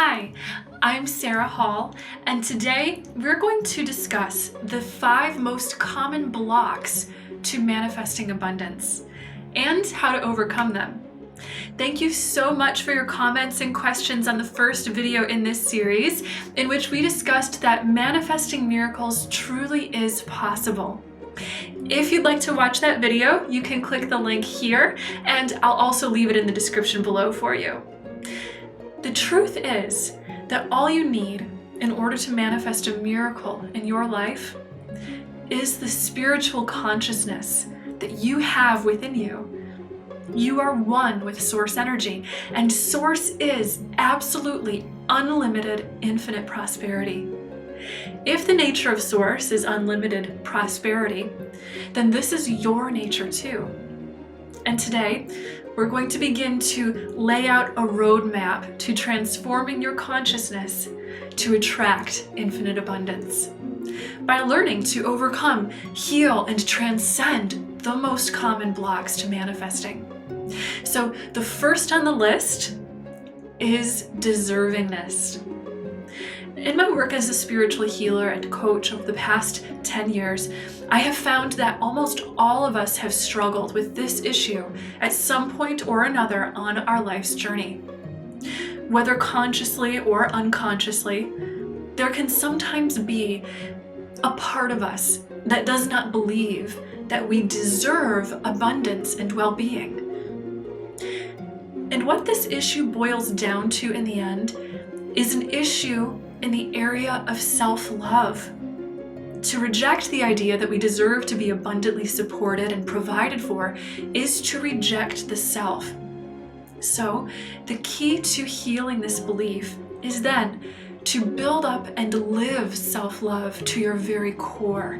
Hi, I'm Sarah Hall, and today we're going to discuss the 5 most common blocks to manifesting abundance and how to overcome them. Thank you so much for your comments and questions on the first video in this series, in which we discussed that manifesting miracles truly is possible. If you'd like to watch that video, you can click the link here, and I'll also leave it in the description below for you. The truth is that all you need in order to manifest a miracle in your life is the spiritual consciousness that you have within you. You are one with Source energy, and Source is absolutely unlimited, infinite prosperity. If the nature of Source is unlimited prosperity, then this is your nature too. And today, we're going to begin to lay out a roadmap to transforming your consciousness to attract infinite abundance by learning to overcome, heal, and transcend the most common blocks to manifesting. So the first on the list is deservingness. In my work as a spiritual healer and coach over the past 10 years, I have found that almost all of us have struggled with this issue at some point or another on our life's journey. Whether consciously or unconsciously, there can sometimes be a part of us that does not believe that we deserve abundance and well-being. And what this issue boils down to in the end is an issue in the area of self-love. To reject the idea that we deserve to be abundantly supported and provided for is to reject the self. So, the key to healing this belief is then to build up and live self-love to your very core.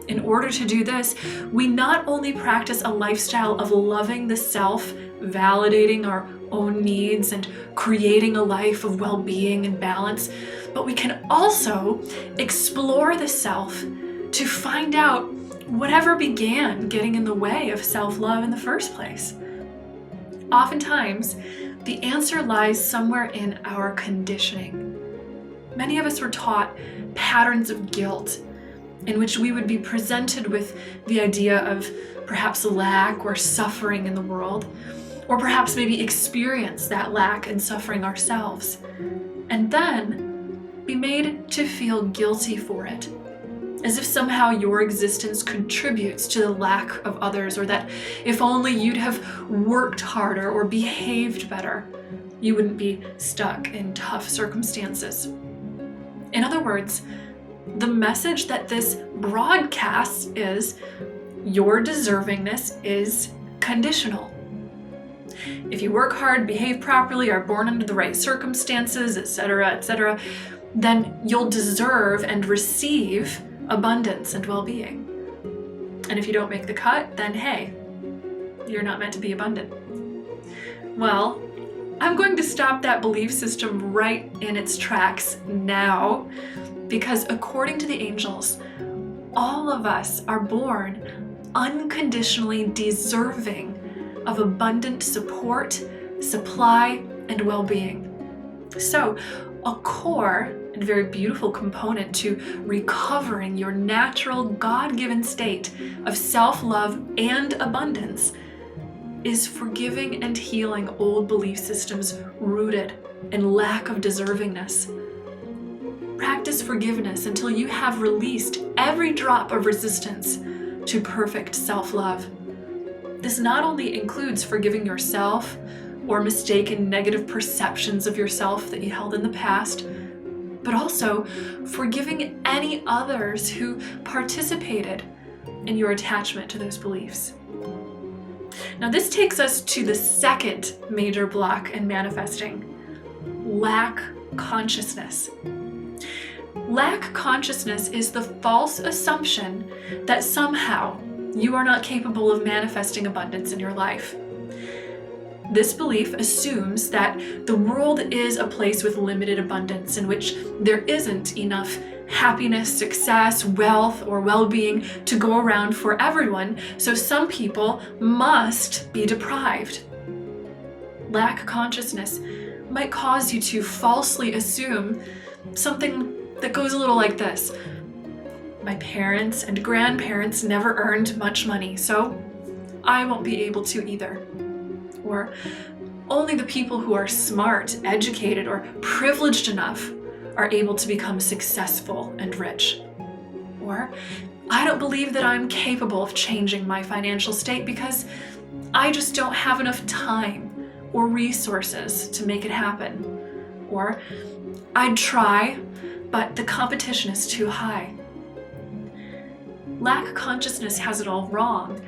In order to do this, we not only practice a lifestyle of loving the self, validating our own needs, and creating a life of well-being and balance, but we can also explore the self to find out whatever began getting in the way of self-love in the first place. Oftentimes, the answer lies somewhere in our conditioning. Many of us were taught patterns of guilt in which we would be presented with the idea of perhaps lack or suffering in the world, or perhaps maybe experience that lack and suffering ourselves, and then be made to feel guilty for it, as if somehow your existence contributes to the lack of others, or that if only you'd have worked harder or behaved better, you wouldn't be stuck in tough circumstances. In other words, the message that this broadcasts is your deservingness is conditional. If you work hard, behave properly, are born under the right circumstances, etc., then you'll deserve and receive abundance and well-being. And if you don't make the cut, then hey, you're not meant to be abundant. Well, I'm going to stop that belief system right in its tracks now, because according to the angels, all of us are born unconditionally deserving of abundant support, supply, and well-being. So, a core and very beautiful component to recovering your natural God-given state of self-love and abundance is forgiving and healing old belief systems rooted in lack of deservingness. Practice forgiveness until you have released every drop of resistance to perfect self-love. This not only includes forgiving yourself or mistaken negative perceptions of yourself that you held in the past, but also forgiving any others who participated in your attachment to those beliefs. Now, this takes us to the second major block in manifesting: lack consciousness. Lack consciousness is the false assumption that somehow you are not capable of manifesting abundance in your life. This belief assumes that the world is a place with limited abundance in which there isn't enough happiness, success, wealth, or well-being to go around for everyone, so some people must be deprived. Lack consciousness might cause you to falsely assume something that goes a little like this. My parents and grandparents never earned much money, so I won't be able to either. Or only the people who are smart, educated, or privileged enough are able to become successful and rich. Or I don't believe that I'm capable of changing my financial state because I just don't have enough time or resources to make it happen. Or I'd try, but the competition is too high. Lack consciousness has it all wrong.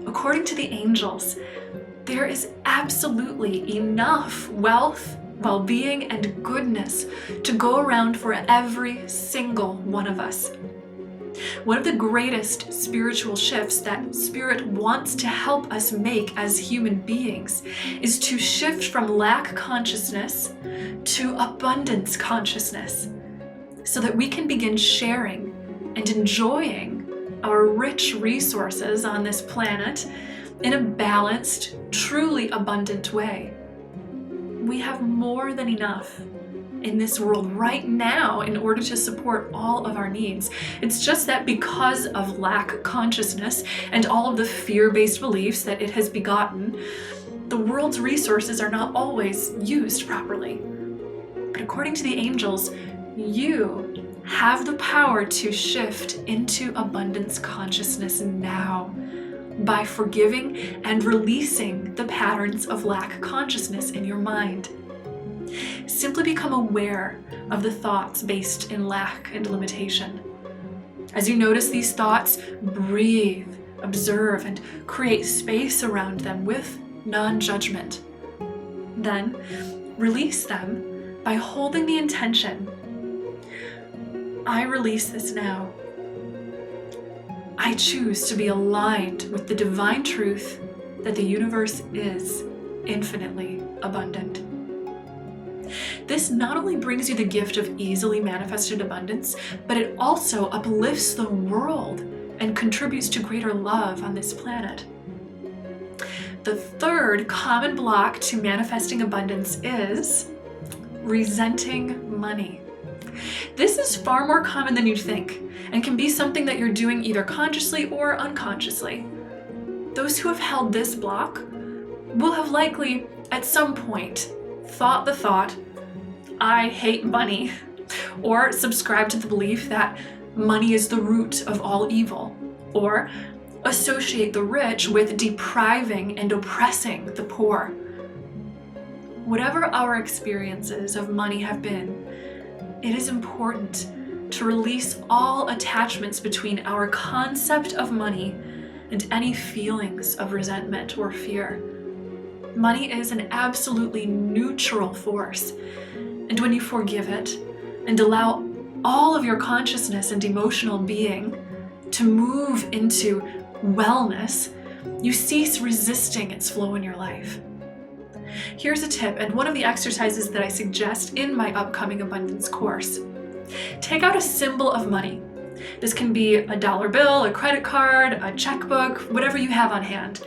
According to the angels, there is absolutely enough wealth, well-being, and goodness to go around for every single one of us. One of the greatest spiritual shifts that Spirit wants to help us make as human beings is to shift from lack consciousness to abundance consciousness, so that we can begin sharing and enjoying our rich resources on this planet in a balanced, truly abundant way. We have more than enough in this world right now in order to support all of our needs. It's just that because of lack consciousness and all of the fear-based beliefs that it has begotten, the world's resources are not always used properly. But according to the angels, you have the power to shift into abundance consciousness now by forgiving and releasing the patterns of lack consciousness in your mind. Simply become aware of the thoughts based in lack and limitation. As you notice these thoughts, breathe, observe, and create space around them with non-judgment. Then release them by holding the intention. I release this now. I choose to be aligned with the divine truth that the universe is infinitely abundant. This not only brings you the gift of easily manifested abundance, but it also uplifts the world and contributes to greater love on this planet. The third common block to manifesting abundance is resenting money. This is far more common than you'd think and can be something that you're doing either consciously or unconsciously. Those who have held this block will have likely, at some point, thought the thought, I hate money, or subscribe to the belief that money is the root of all evil, or associate the rich with depriving and oppressing the poor. Whatever our experiences of money have been, it is important to release all attachments between our concept of money and any feelings of resentment or fear. Money is an absolutely neutral force, and when you forgive it and allow all of your consciousness and emotional being to move into wellness, you cease resisting its flow in your life. Here's a tip, and one of the exercises that I suggest in my upcoming abundance course. Take out a symbol of money. This can be a dollar bill, a credit card, a checkbook, whatever you have on hand.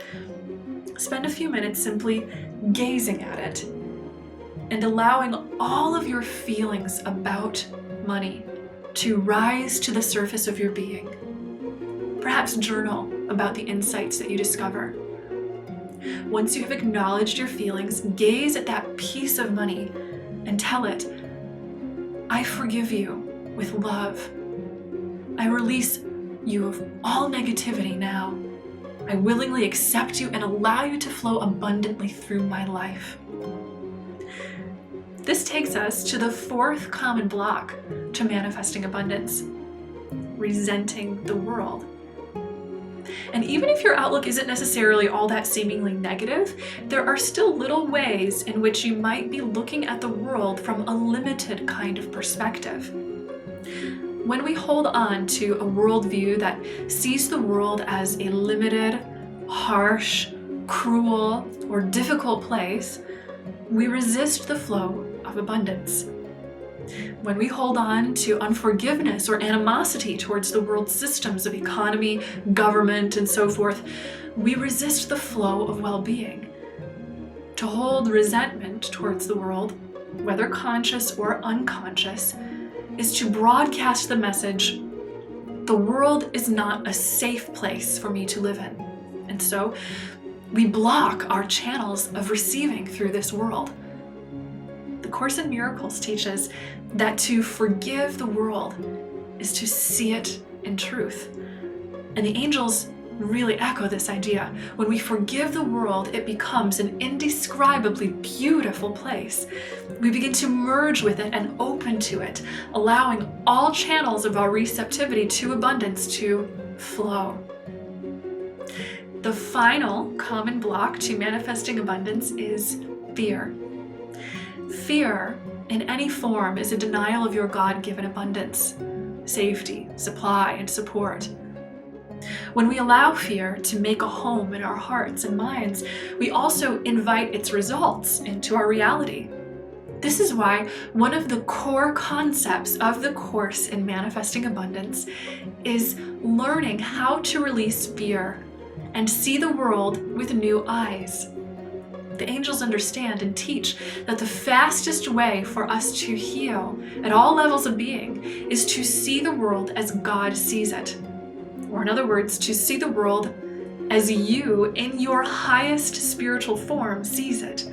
Spend a few minutes simply gazing at it and allowing all of your feelings about money to rise to the surface of your being. Perhaps journal about the insights that you discover. Once you have acknowledged your feelings, gaze at that piece of money and tell it, I forgive you with love. I release you of all negativity now. I willingly accept you and allow you to flow abundantly through my life. This takes us to the fourth common block to manifesting abundance, resenting the world. And even if your outlook isn't necessarily all that seemingly negative, there are still little ways in which you might be looking at the world from a limited kind of perspective. When we hold on to a worldview that sees the world as a limited, harsh, cruel, or difficult place, we resist the flow of abundance. When we hold on to unforgiveness or animosity towards the world's systems of economy, government, and so forth, we resist the flow of well-being. To hold resentment towards the world whether conscious or unconscious, is to broadcast the message, the world is not a safe place for me to live in. And so we block our channels of receiving through this world. The Course in Miracles teaches that to forgive the world is to see it in truth. And the angels really echo this idea. When we forgive the world, it becomes an indescribably beautiful place. We begin to merge with it and open to it, allowing all channels of our receptivity to abundance to flow. The final common block to manifesting abundance is fear. Fear, in any form, is a denial of your God-given abundance, safety, supply, and support. When we allow fear to make a home in our hearts and minds, we also invite its results into our reality. This is why one of the core concepts of the Course in Manifesting Abundance is learning how to release fear and see the world with new eyes. The angels understand and teach that the fastest way for us to heal at all levels of being is to see the world as God sees it. Or in other words, to see the world as you in your highest spiritual form sees it.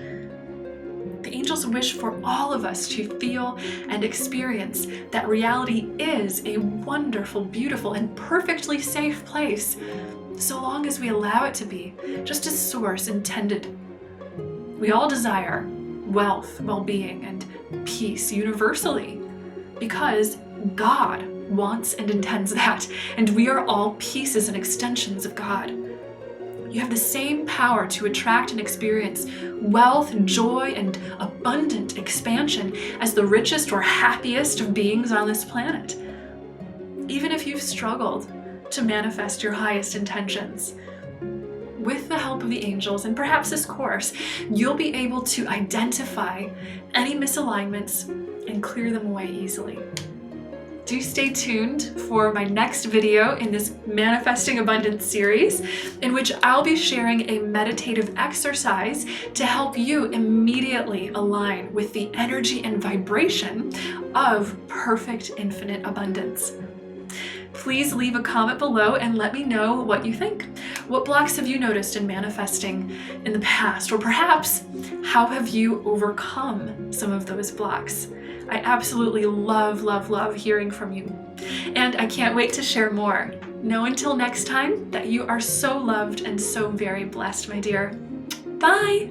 The angels wish for all of us to feel and experience that reality is a wonderful, beautiful, and perfectly safe place, so long as we allow it to be, just as Source intended. We all desire wealth, well-being, and peace universally because God wants and intends that, and we are all pieces and extensions of God. You have the same power to attract and experience wealth, joy, and abundant expansion as the richest or happiest of beings on this planet. Even if you've struggled to manifest your highest intentions, with the help of the angels and perhaps this course, you'll be able to identify any misalignments and clear them away easily. Do stay tuned for my next video in this Manifesting Abundance series, in which I'll be sharing a meditative exercise to help you immediately align with the energy and vibration of perfect infinite abundance. Please leave a comment below and let me know what you think. What blocks have you noticed in manifesting in the past? Or perhaps, how have you overcome some of those blocks? I absolutely love, love, love hearing from you. And I can't wait to share more. Know until next time that you are so loved and so very blessed, my dear. Bye!